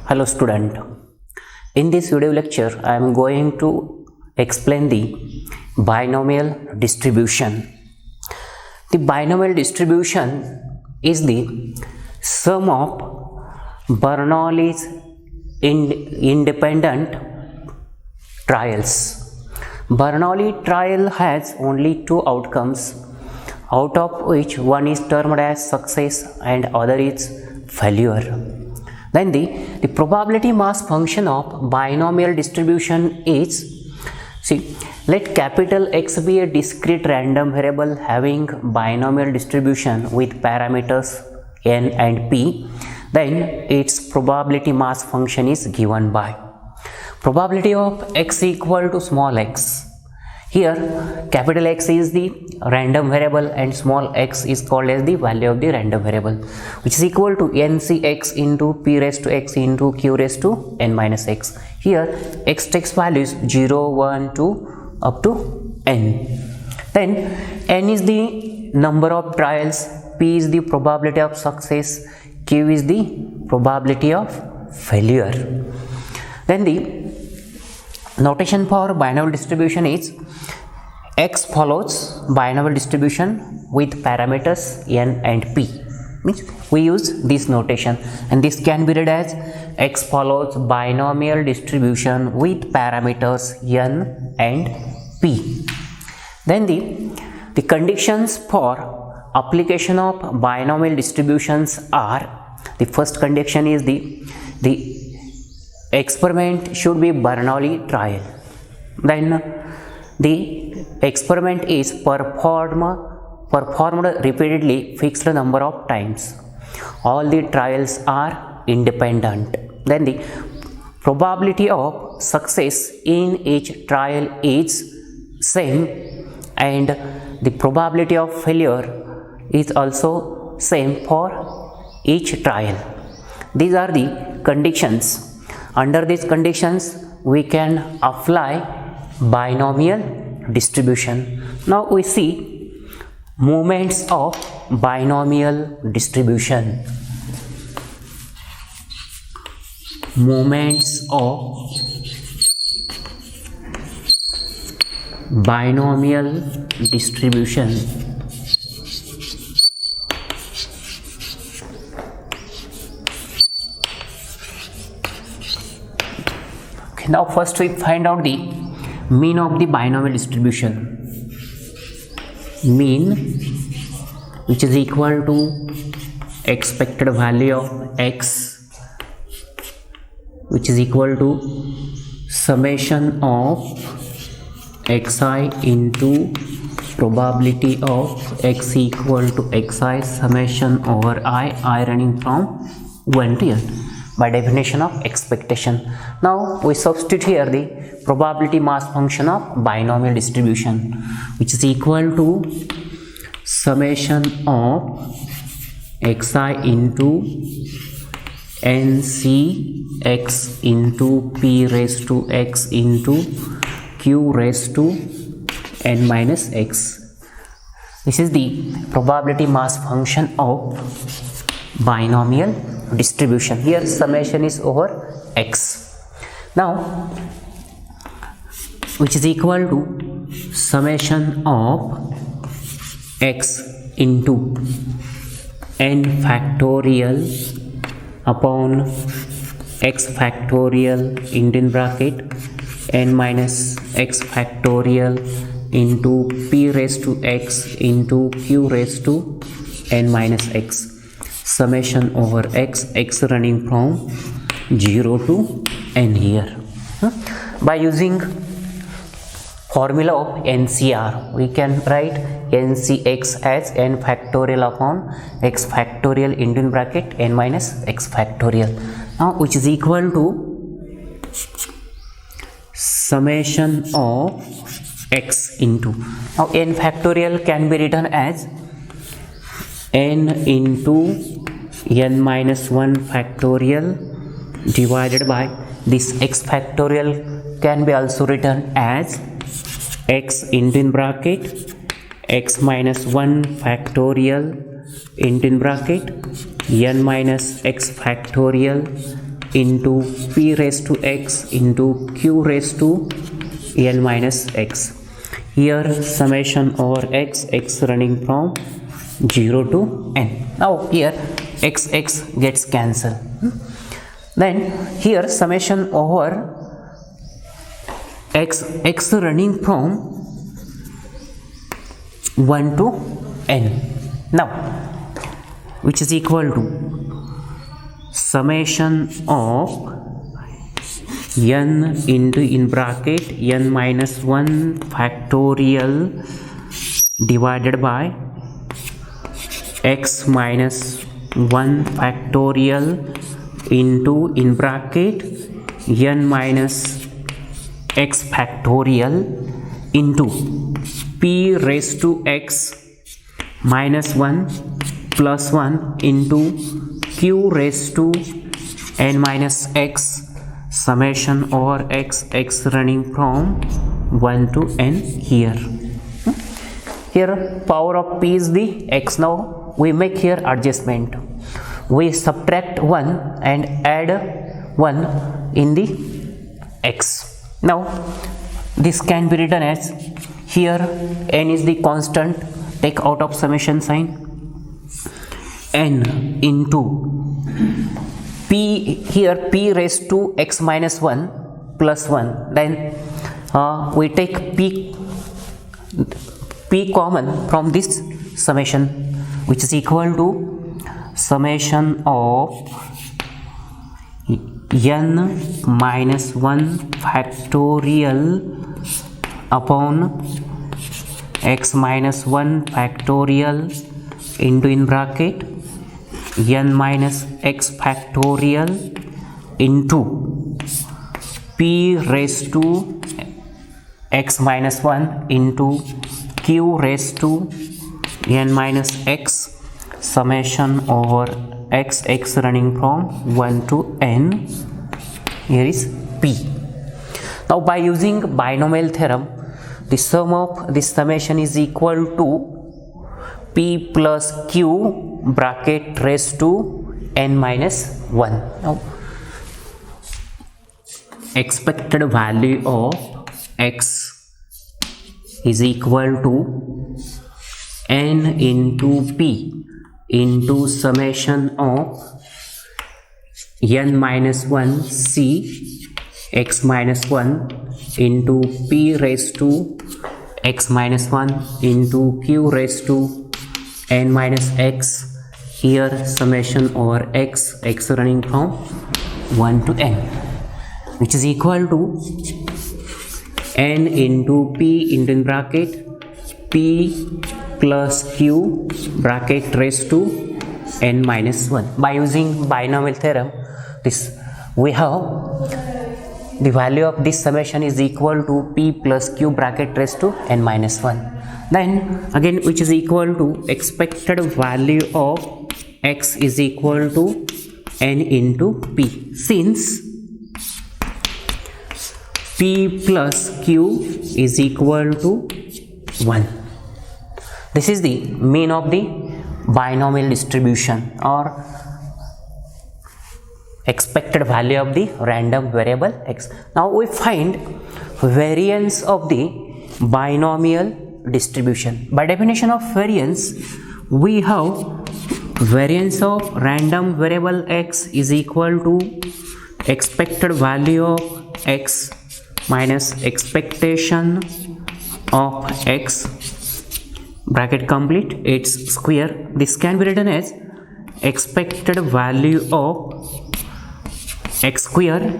Hello student. In this video lecture I am going to explain the binomial distribution. The binomial distribution is the sum of Bernoulli's independent trials. Bernoulli trial has only two outcomes, out of which one is termed as success and other is failure. Then the probability mass function of binomial distribution is, let capital X be a discrete random variable having binomial distribution with parameters n and p, then its probability mass function is given by probability of x equal to small x. Here capital X is the random variable and small x is called as the value of the random variable, which is equal to ncx into p raised to x into q raised to n minus x. Here x takes values 0, 1, 2 up to n. Then n is the number of trials, p is the probability of success, q is the probability of failure. Then the notation for binomial distribution is x follows binomial distribution with parameters n and p. Means we use this notation, and this can be read as x follows binomial distribution with parameters n and p. Then the conditions for application of binomial distributions are, the first condition is the experiment should be Bernoulli trial. Then the experiment is performed repeatedly fixed number of times. All the trials are independent. Then the probability of success in each trial is same, and the probability of failure is also same for each trial. These are the conditions. Under these conditions we can apply binomial distribution. Now we see moments of binomial distribution. Moments of binomial distribution. Okay, now first we find out the mean of the binomial distribution. Mean, which is equal to expected value of x, which is equal to summation of xi into probability of x equal to xi summation over I running from 1 to n, by definition of expectation. Now we substitute here the probability mass function of binomial distribution, which is equal to summation of xi into ncx into p raised to x into q raised to n minus x. This is the probability mass function of binomial distribution. Here summation is over x. Now which is equal to summation of x into n factorial upon x factorial in bracket n minus x factorial into p raised to x into q raised to n minus x, summation over x running from 0 to n here. By using formula of NCR, we can write NCX as n factorial upon x factorial in bracket n minus x factorial. Now which is equal to summation of x into, now n factorial can be written as n into n minus 1 factorial divided by this x factorial can be also written as x in bracket x minus 1 factorial in bracket n minus x factorial into p raised to x into q raised to n minus x. Here summation over x running from 0 to n. Now here x gets cancelled. Then here summation over x running from 1 to n. Now which is equal to summation of n into in bracket n minus 1 factorial divided by x minus 1 factorial into in bracket n minus x factorial into p raised to x minus 1 plus 1 into q raised to n minus x summation over x running from 1 to n here. Here power of p is the x. Now we make here adjustment. We subtract 1 and add 1 in the x. Now this can be written as, here n is the constant, take out of summation sign, n into p, here p raised to x minus 1 plus 1, then we take p common from this summation, which is equal to summation of n minus 1 factorial upon x minus 1 factorial into in bracket n minus x factorial into p raised to x minus 1 into q raised to n minus x summation over x running from 1 to n. Here is p. Now by using binomial theorem, the sum of this summation is equal to p plus q bracket raised to n minus 1. Now expected value of x is equal to n into p into summation of n minus 1 c x minus 1 into p raised to x minus 1 into q raised to n minus x. Here summation over x running from 1 to n, which is equal to n into p into in bracket p plus q bracket raised to n minus 1. By using binomial theorem, this we have the value of this summation is equal to p plus q bracket raised to n minus 1. Then again, which is equal to expected value of x is equal to n into p. Since p plus q is equal to 1, this is the mean of the binomial distribution or expected value of the random variable x. Now we find variance of the binomial distribution. By definition of variance, we have variance of random variable x is equal to expected value of x minus expectation of x bracket complete its square. This can be written as expected value of x square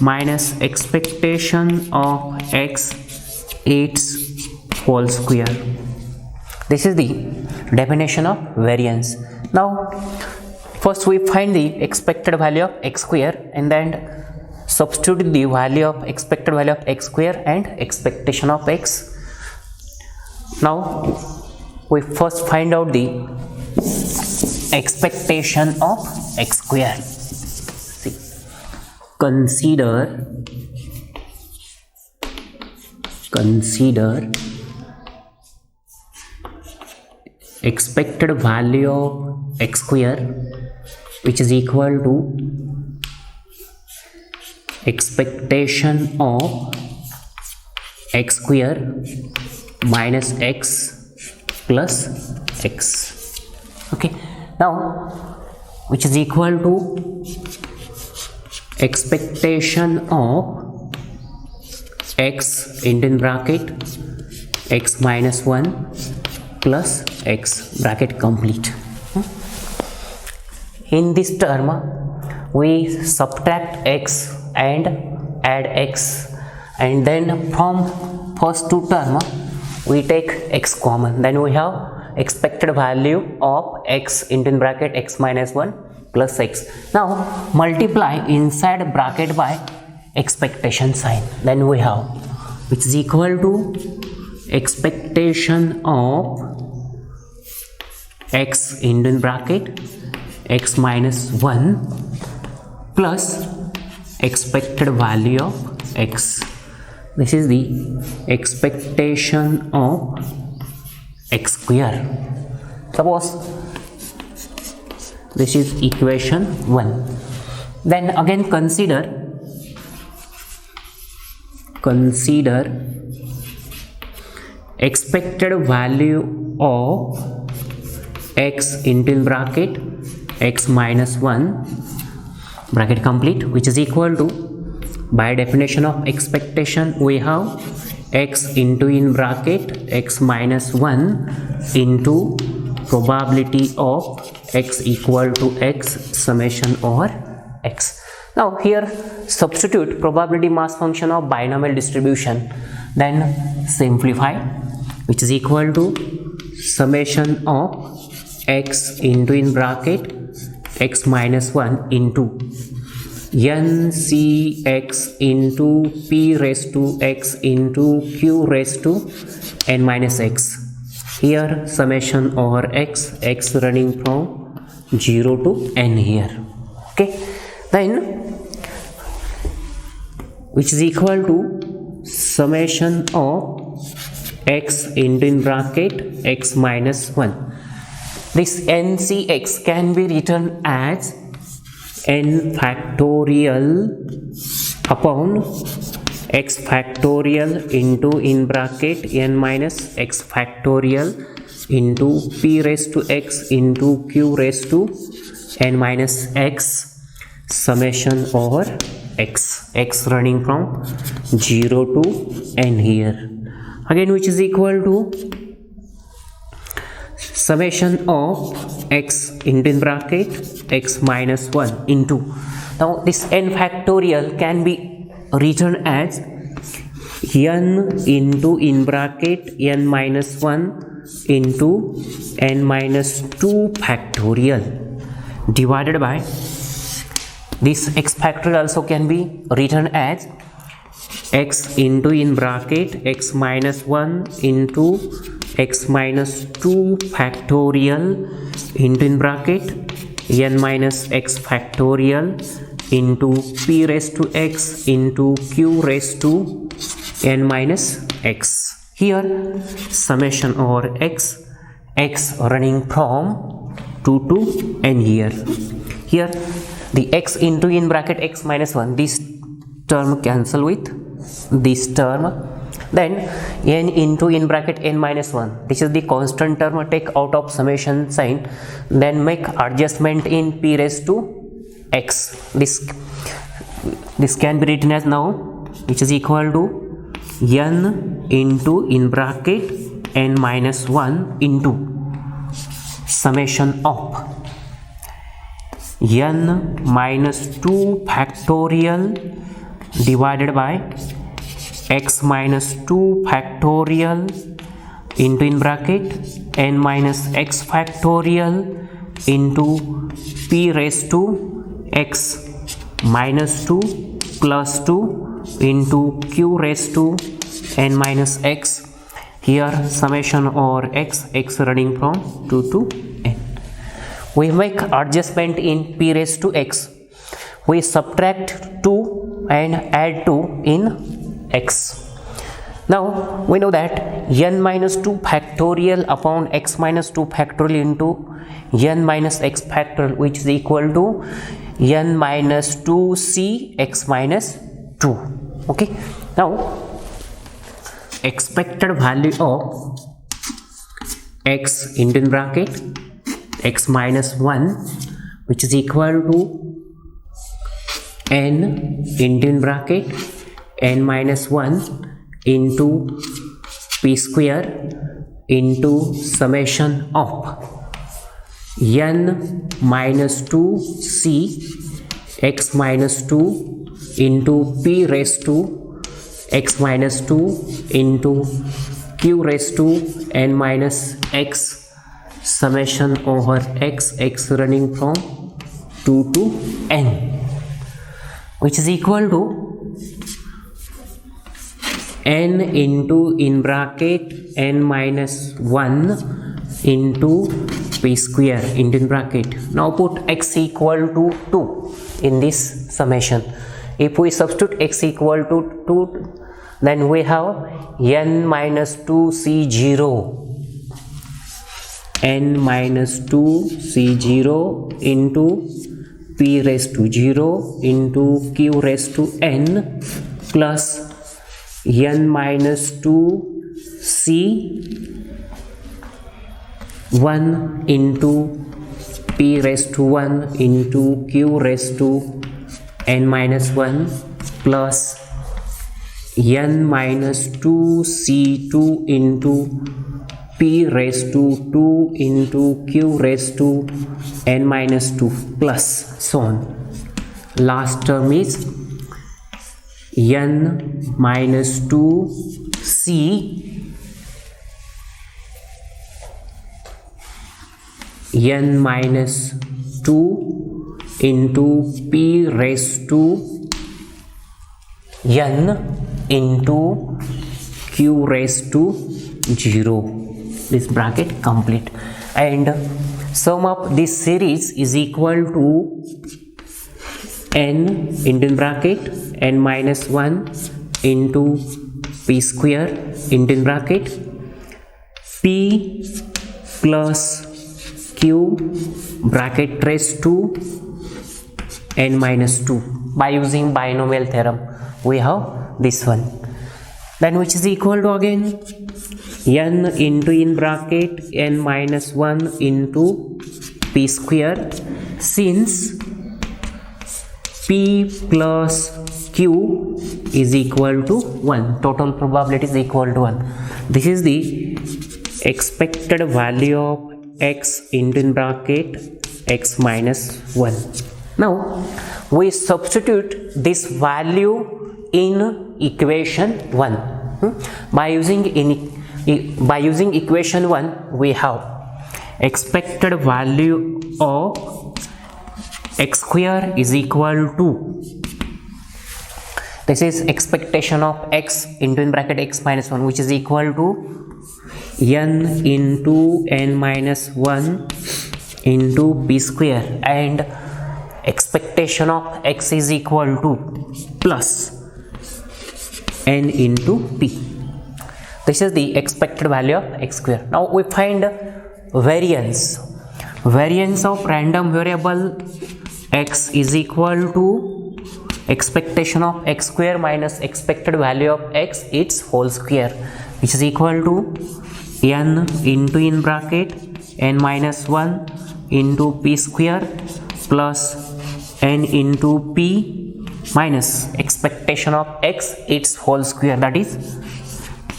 minus expectation of x its whole square. This is the definition of variance. Now first we find the expected value of x square and then substitute the value of expected value of x square and expectation of x. Now we first find out the expectation of x square. See, consider expected value of x square, which is equal to expectation of x square minus x plus x. Okay, now which is equal to expectation of x in bracket x minus 1 plus x bracket complete. In this term we subtract x and add x, and then from first two term we take x common, then we have expected value of x in bracket x minus 1 plus x. Now multiply inside bracket by expectation sign, then we have which is equal to expectation of x in bracket x minus 1 plus expected value of x. This is the expectation of x square. Suppose this is equation 1. Then again consider expected value of x in bracket x minus 1 bracket complete, which is equal to, by definition of expectation we have x into in bracket x minus 1 into probability of x equal to x summation over x. Now here substitute probability mass function of binomial distribution, then simplify, which is equal to summation of x into in bracket x minus 1 into ncx into p raised to x into q raised to n minus x. Here summation over x, x running from 0 to n here. Okay, then which is equal to summation of x into in bracket x minus 1. This ncx can be written as n factorial upon x factorial into in bracket n minus x factorial into p raised to x into q raised to n minus x summation over x, x running from 0 to n here. Again which is equal to summation of x in bracket x minus 1 into, now this n factorial can be written as n into in bracket n minus 1 into n minus 2 factorial divided by this x factorial also can be written as x into in bracket x minus 1 into x minus 2 factorial into in bracket n minus x factorial into p raised to x into q raised to n minus x. Here summation over x, x running from 2 to n here. Here the x into in bracket x minus 1, this term cancel with this term, then n into in bracket n minus 1, this is the constant term, take out of summation sign, then make adjustment in p raised to x. This can be written as now, which is equal to n into in bracket n minus 1 into summation of n minus 2 factorial divided by x minus 2 factorial into in bracket n minus x factorial into p raised to x minus 2 plus 2 into q raised to n minus x. Here summation over x, x running from 2 to n. We make adjustment in p raised to x. We subtract 2 and add 2 in x. Now we know that n minus 2 factorial upon x minus 2 factorial into n minus x factorial, which is equal to n minus 2c x minus 2. Okay, now expected value of x into bracket x minus 1, which is equal to n into bracket n minus 1 into p square into summation of n minus 2c x minus 2 into p raised to x minus 2 into q raised to n minus x summation over x running from 2 to n, which is equal to n into in bracket n minus 1 into p square into in bracket. Now put x equal to 2 in this summation. If we substitute x equal to 2, then we have n minus 2c0, n minus 2c0 into p raised to 0 into q raised to n plus n minus 2c 1 into p raised to 1 into q raised to n minus 1 plus n minus 2c2 into p raised to 2 into q raised to n minus 2 plus so on. Last term is n minus 2c n minus 2 into p raised to n into q raised to 0. This bracket complete, and sum of this series is equal to n into bracket n minus 1 into p square into bracket p plus q bracket raised to n minus 2. By using binomial theorem we have this one, then which is equal to again n into in bracket n minus 1 into p square, since p plus q is equal to 1, total probability is equal to 1. This is the expected value of x into in bracket x minus 1. Now we substitute this value in equation 1. By using equation 1 we have expected value of x square is equal to, this is expectation of x into in bracket x minus 1, which is equal to n into n minus 1 into p square, and expectation of x is equal to plus n into p. This is the expected value of x square. Now we find variance of random variable x is equal to expectation of x square minus expected value of x its whole square, which is equal to n into in bracket n minus 1 into p square plus n into p minus expectation of x its whole square, that is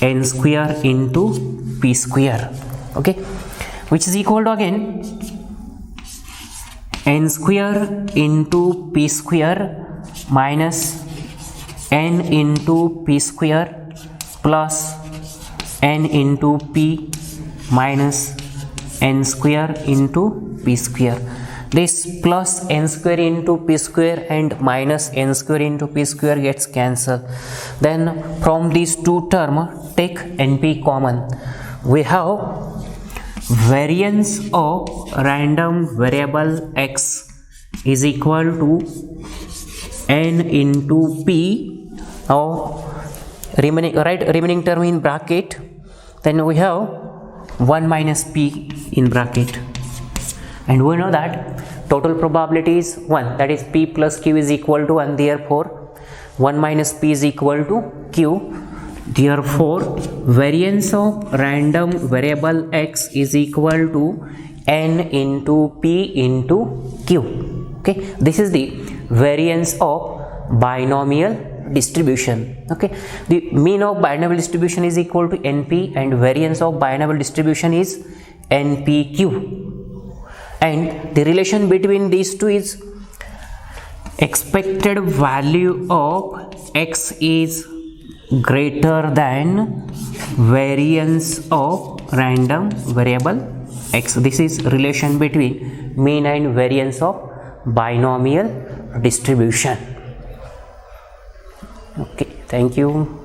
n square into p square. Okay, which is equal to again n square into p square minus n into p square plus n into p minus n square into p square. This plus n square into p square and minus n square into p square gets cancelled. Then from these two terms take np common. We have variance of random variable x is equal to n into p. Now remaining term in bracket, then we have 1 minus p in bracket, and we know that total probability is 1, that is p plus q is equal to 1. Therefore 1 minus p is equal to q. Therefore variance of random variable x is equal to n into p into q. Okay, this is the variance of binomial distribution. Okay, the mean of binomial distribution is equal to np and variance of binomial distribution is npq, and the relation between these two is expected value of x is greater than variance of random variable x. This is relation between mean and variance of binomial distribution. Okay, thank you.